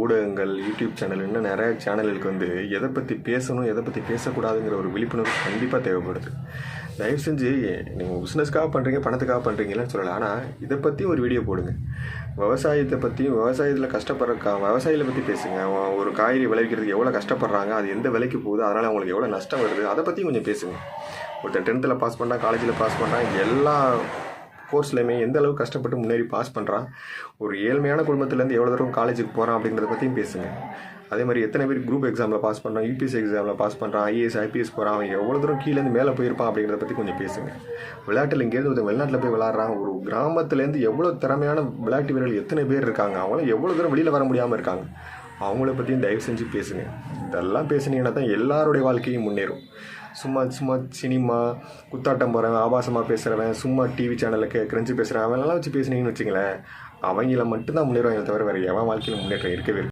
ஊடகங்கள், YouTube channel, இன்னும் நிறைய சேனல்களுக்கு வந்து எதை பற்றி பேசணும், எதை பற்றி பேசக்கூடாதுங்கிற ஒரு விழிப்புணர்வு கண்டிப்பாக தேவைப்படுது. தயவு செஞ்சு நீங்கள் பிஸ்னஸ்க்காக பண்ணுறீங்க, பணத்துக்காக பண்ணுறீங்கன்னு சொல்லலை. ஆனால் இதை பற்றி ஒரு வீடியோ போடுங்க. விவசாயத்தை பற்றியும், விவசாயத்தில் கஷ்டப்படுற விவசாயிகளை பற்றி பேசுங்க. ஒரு காய்கறி விளைவிக்கிறதுக்கு எவ்வளோ கஷ்டப்படுறாங்க, அது எந்த விலைக்கு போகுது, அதனால் அவங்களுக்கு எவ்வளோ நஷ்டம் வருது, அதை பற்றியும் கொஞ்சம் பேசுங்க. ஒருத்தன் 10th பாஸ் பண்ணுறான், காலேஜில் பாஸ் பண்ணுறான், எல்லா கோர்ஸ்லையுமே எந்த அளவுக்கு கஷ்டப்பட்டு முன்னேறி பாஸ் பண்ணுறான், ஒரு ஏழ்மையான குடும்பத்துலேருந்து எவ்வளோ தூரம் காலேஜுக்கு போகிறான் அப்படிங்கிறத பற்றியும் பேசுங்க. அதே மாதிரி எத்தனை பேர் குரூப் எக்ஸாமில் பாஸ் பண்ணுறான், யூபிஎஸ்சி எக்ஸாமில் பாஸ் பண்ணுறான், ஐஏஎஸ் ஐபிஎஸ் போகிறான், அவன் எவ்வளோ தூரம் கீழேருந்து மேலே போயிருப்பான் அப்படிங்கிறத பற்றி கொஞ்சம் பேசுங்க. விளையாட்டில் இங்கேருந்து ஒருத்தன் வெளிநாட்டில் போய் விளாட்றான், ஒரு கிராமத்துலேருந்து எவ்வளோ திறமையான விளையாட்டு வீரர்கள் எத்தனை பேர் இருக்காங்க, அவங்களும் எவ்வளோ தூரம் வெளியில் வர முடியாமல் இருக்காங்க, அவங்கள பற்றியும் தயவு செஞ்சு பேசுங்க. இதெல்லாம் பேசுனீங்கன்னா தான் எல்லாருடைய வாழ்க்கையும் முன்னேறும். சும்மா சினிமா, குத்தாட்டம் போகிறவன், ஆபாசமாக பேசுகிறவன், சும்மா டிவி சேனலில் கிரஞ்சு பேசுகிறவன், அவனெல்லாம் வச்சு பேசுனீங்கன்னு வச்சுங்களேன், அவங்கள மட்டும்தான் முன்னேறுவாங்க தவிர வேறு எவன் வாழ்க்கையில் முன்னேற்றம் இருக்கவே